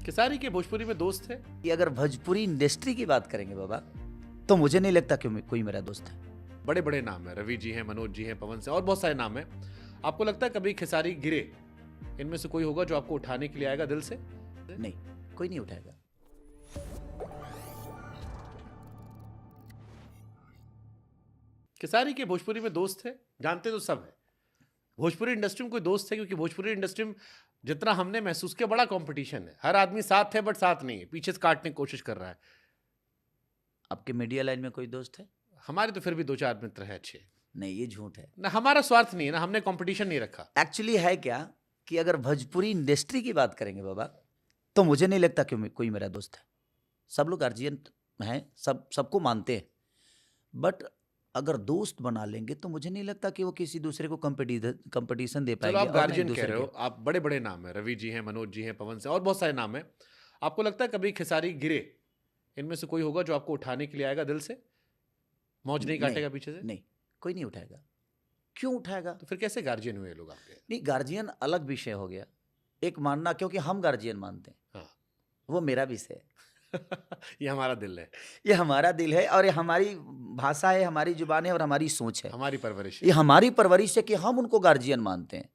खेसारी के भोजपुरी में दोस्त है। कि अगर भोजपुरी इंडस्ट्री की बात करेंगे बाबा, तो मुझे नहीं लगता कि कोई मेरा दोस्त है। बड़े बड़े नाम है, रवि जी हैं, मनोज जी हैं, पवन से और बहुत सारे नाम हैं। आपको लगता है कभी खेसारी गिरे, इनमें से कोई होगा जो आपको उठाने के लिए आएगा दिल से? नहीं, कोई नहीं उठाएगा। खेसारी के भोजपुरी में दोस्त है, जानते तो सब है। भोजपुरी इंडस्ट्री में कोई दोस्त है? क्योंकि भोजपुरी इंडस्ट्री में जितना हमने महसूस किया, बड़ा कंपटीशन है। हर आदमी साथ है बट साथ नहीं है, पीछे से काटने की कोशिश कर रहा है। आपके मीडिया लाइन में कोई दोस्त है? हमारे तो फिर भी 2-4 मित्र हैं अच्छे। नहीं, ये झूठ है। ना हमारा स्वार्थ नहीं है, ना हमने कंपटीशन नहीं रखा। एक्चुअली है क्या कि अगर भोजपुरी इंडस्ट्री की बात करेंगे बाबा, तो मुझे नहीं लगता कि कोई मेरा दोस्त है। सब लोग गार्जियन हैं, सबको मानते हैं, बट अगर दोस्त बना लेंगे तो मुझे नहीं लगता कि वो किसी दूसरे को कंपटीशन दे चलो पाएंगे। आप और ना एक गार्जियन कह दूसरे रहे हो, के। आप बड़े बड़े नाम है, रवि जी हैं, मनोज जी हैं, पवन से और बहुत सारे नाम है। आपको लगता है कभी खेसारी गिरे, इनमें से कोई होगा जो आपको उठाने के लिए आएगा दिल से? मौज नहीं काटेगा पीछे से? नहीं, कोई नहीं उठाएगा। क्यों उठाएगा? तो फिर कैसे गार्जियन हुए लोग आपके? नहीं, गार्जियन अलग विषय हो गया। एक मानना, क्योंकि हम गार्जियन मानते हैं, हाँ वो मेरा विषय है। ये हमारा दिल है, ये हमारा दिल है और ये हमारी भाषा है, हमारी जुबान है और हमारी सोच है। हमारी परवरिश ये हमारी परवरिश है कि हम उनको गार्जियन मानते हैं।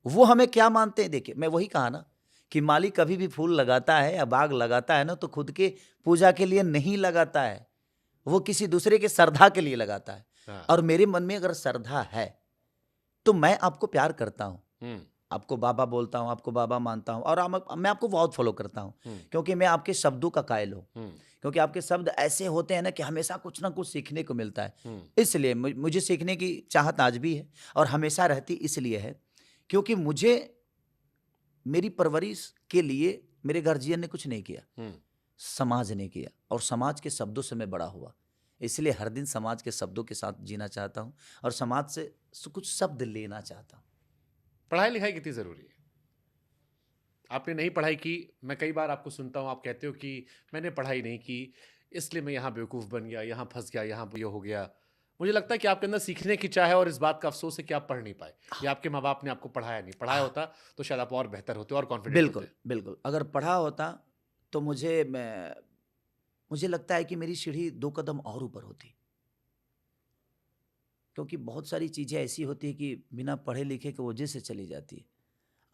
वो हमें क्या मानते हैं? देखिए, मैं वही कहा ना कि माली कभी भी फूल लगाता है या बाग लगाता है ना, तो खुद के पूजा के लिए नहीं लगाता है, वो किसी दूसरे के श्रद्धा के लिए लगाता है। हाँ। और मेरे मन में अगर श्रद्धा है तो मैं आपको प्यार करता हूँ, आपको बाबा बोलता हूँ, आपको बाबा मानता हूँ, और मैं आपको बहुत फॉलो करता हूँ, क्योंकि मैं आपके शब्दों का कायल हूँ। क्योंकि आपके शब्द ऐसे होते हैं ना कि हमेशा कुछ ना कुछ सीखने को मिलता है। इसलिए मुझे सीखने की चाहत आज भी है और हमेशा रहती इसलिए है क्योंकि मुझे मेरी परवरिश के लिए मेरे गार्जियन ने कुछ नहीं किया, समाज ने किया, और समाज के शब्दों से मैं बड़ा हुआ। इसलिए हर दिन समाज के शब्दों के साथ जीना चाहता हूँ और समाज से कुछ शब्द लेना चाहता हूँ। पढ़ाई लिखाई कितनी ज़रूरी है? आपने नहीं पढ़ाई की, मैं कई बार आपको सुनता हूँ, आप कहते हो कि मैंने पढ़ाई नहीं की इसलिए मैं यहाँ बेवकूफ़ बन गया, यहाँ फंस गया, यहाँ ये हो गया। मुझे लगता है कि आपके अंदर सीखने की चाह है और इस बात का अफसोस है कि आप पढ़ नहीं पाए, या आपके माँ बाप ने आपको पढ़ाया नहीं। पढ़ाया होता तो शायद आप और बेहतर होते और कॉन्फिडेंट बिल्कुल होते। बिल्कुल, अगर पढ़ा होता तो मुझे लगता है कि मेरी सीढ़ी 2 कदम और ऊपर होती, क्योंकि बहुत सारी चीज़ें ऐसी होती है कि बिना पढ़े लिखे की वजह से चली जाती है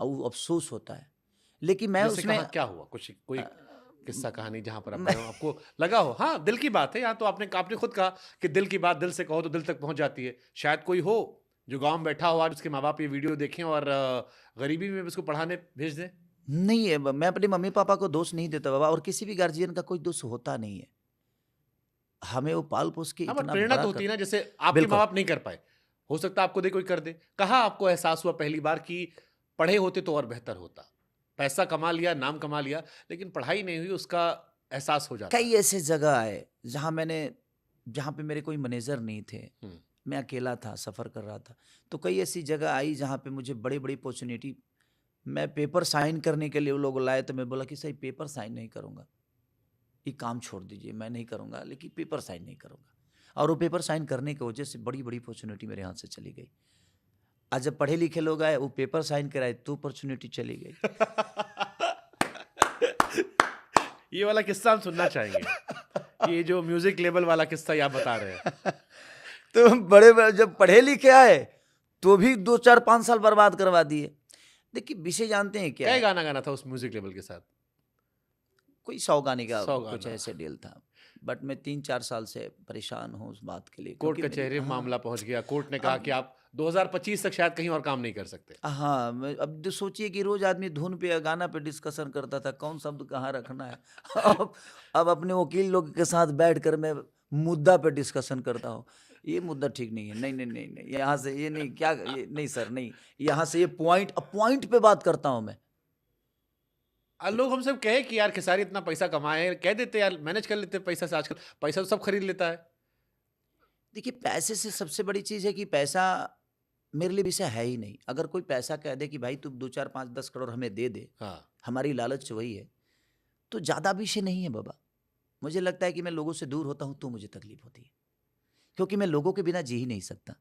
और वो अफसोस होता है। लेकिन मैं जैसे उसमें कहाँ क्या हुआ, कुछ कोई किस्सा कहानी जहाँ पर आप मैं- पढ़े हो, आपको लगा हो हाँ दिल की बात है। यहाँ तो आपने खुद कहा कि दिल की बात दिल से कहो तो दिल तक पहुँच जाती है। शायद कोई हो जो गाँव में बैठा हो, आज उसके माँ बाप ये वीडियो देखें और गरीबी में उसको पढ़ाने भेज दें। नहीं है, मैं अपने मम्मी पापा को दोष नहीं देता बाबा, और किसी भी गार्जियन का कोई दोष होता नहीं है। हमें वो पाल पोस के हाँ, बट इतना प्रेरणा बड़ा तो होती है कर। ना, जैसे आपके बिल्कुल। माँ बाप नहीं कर पाए, हो सकता है आपको दे कोई कर दे। कहाँ आपको एहसास हुआ पहली बार कि पढ़े होते तो और बेहतर होता? पैसा कमा लिया, नाम कमा लिया, लेकिन पढ़ाई नहीं हुई, उसका एहसास हो जाता कई ऐसे जगह आए जहाँ पे मेरे कोई मैनेजर नहीं थे, है। मैं अकेला था, सफ़र कर रहा था। तो कई ऐसी जगह आई जहाँ पे मुझे बड़ी बड़ी अपॉर्चुनिटी, मैं पेपर साइन करने के लिए वो लोग लाए, तो मैं बोला कि सही पेपर साइन नहीं करूँगा, ये काम छोड़ दीजिए, मैं नहीं करूँगा, लेकिन पेपर साइन नहीं करूँगा। और वो पेपर साइन करने की वजह से बड़ी बड़ी अपॉर्चुनिटी मेरे हाथ से चली गई। आज जब पढ़े लिखे लोग आए, वो पेपर साइन कराए तो अपॉर्चुनिटी चली गई। ये वाला किस्सा हम सुनना चाहेंगे। ये जो म्यूजिक लेवल वाला किस्सा ये आप बता रहे हैं। तो जब पढ़े लिखे आए तो भी 2 4 5 साल बर्बाद करवा दिए। देखिए, विषय जानते हैं क्या क्या है? गाना गाना था उस म्यूजिक लेवल के साथ? कोई 100 गाने का 100 कुछ गाना। ऐसे डील था, बट मैं 3 4 साल से परेशान हूँ उस बात के लिए, कोर्ट क्योंकि कचहरी में हाँ, मामला पहुंच गया, कोर्ट ने कहा अब कि आप 2025 तक शायद कहीं और काम नहीं कर सकते। हाँ, अब जो सोचिए कि रोज आदमी धुन पे या गाना पे डिस्कशन करता था, कौन शब्द कहाँ रखना है। अब अपने वकील लोग के साथ बैठ कर मैं मुद्दा पे डिस्कशन करता हूँ, ये मुद्दा ठीक नहीं है, नहीं नहीं नहीं नहीं, यहाँ से ये नहीं, क्या ये नहीं सर, नहीं, यहाँ से ये पॉइंट पे बात करता हूँ मैं। लोग हमसे कहे कि यार खेसारी इतना पैसा कमाए हैं, कह देते यार मैनेज कर लेते पैसा से, आजकल पैसा तो सब खरीद लेता है। देखिए, पैसे से सबसे बड़ी चीज़ है कि पैसा मेरे लिए विषय है ही नहीं। अगर कोई पैसा कह दे कि भाई तू 2 4 5 10 करोड़ हमें दे दे, हाँ, हमारी लालच वही है, तो ज़्यादा विषय नहीं है बाबा। मुझे लगता है कि मैं लोगों से दूर होता हूँ तो मुझे तकलीफ होती है, क्योंकि मैं लोगों के बिना जी ही नहीं सकता।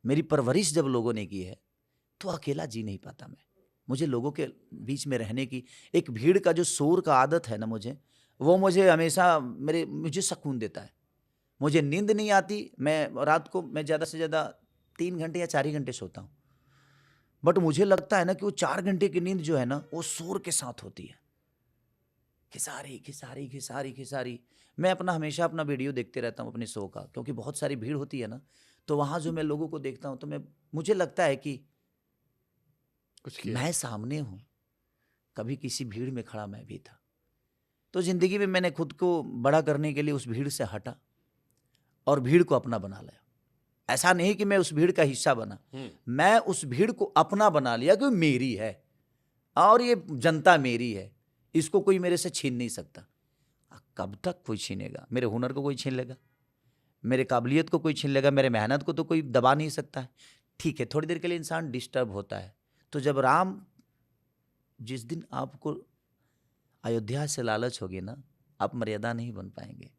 मेरी परवरिश जब लोगों ने की है तो अकेला जी नहीं पाता मैं। मुझे लोगों के बीच में रहने की, एक भीड़ का जो शोर का आदत है ना मुझे, वो मुझे हमेशा मुझे सुकून देता है। मुझे नींद नहीं आती, मैं रात को मैं ज़्यादा से ज़्यादा 3 घंटे या 4 ही घंटे सोता हूँ। बट मुझे लगता है ना कि वो 4 घंटे की नींद जो है ना, वो शोर के साथ होती है। खिसारी, खिसारी, खिसारी, खिसारी। मैं हमेशा अपना वीडियो देखते रहता हूँ अपने शो का, क्योंकि बहुत सारी भीड़ होती है ना, तो वहाँ जो मैं लोगों को देखता हूँ तो मुझे लगता है कि कुछ किया। मैं सामने हूँ, कभी किसी भीड़ में खड़ा मैं भी था। तो ज़िंदगी में मैंने खुद को बड़ा करने के लिए उस भीड़ से हटा और भीड़ को अपना बना लिया। ऐसा नहीं कि मैं उस भीड़ का हिस्सा बना, मैं उस भीड़ को अपना बना लिया कि मेरी है और ये जनता मेरी है, इसको कोई मेरे से छीन नहीं सकता। कब तक कोई छीनेगा? मेरे हुनर को कोई छीन लेगा, मेरे काबिलियत को कोई छीन लेगा, मेरे मेहनत को तो कोई दबा नहीं सकता है। ठीक है, थोड़ी देर के लिए इंसान डिस्टर्ब होता है। तो जब राम, जिस दिन आपको अयोध्या से लालच होगी ना, आप मर्यादा नहीं बन पाएंगे।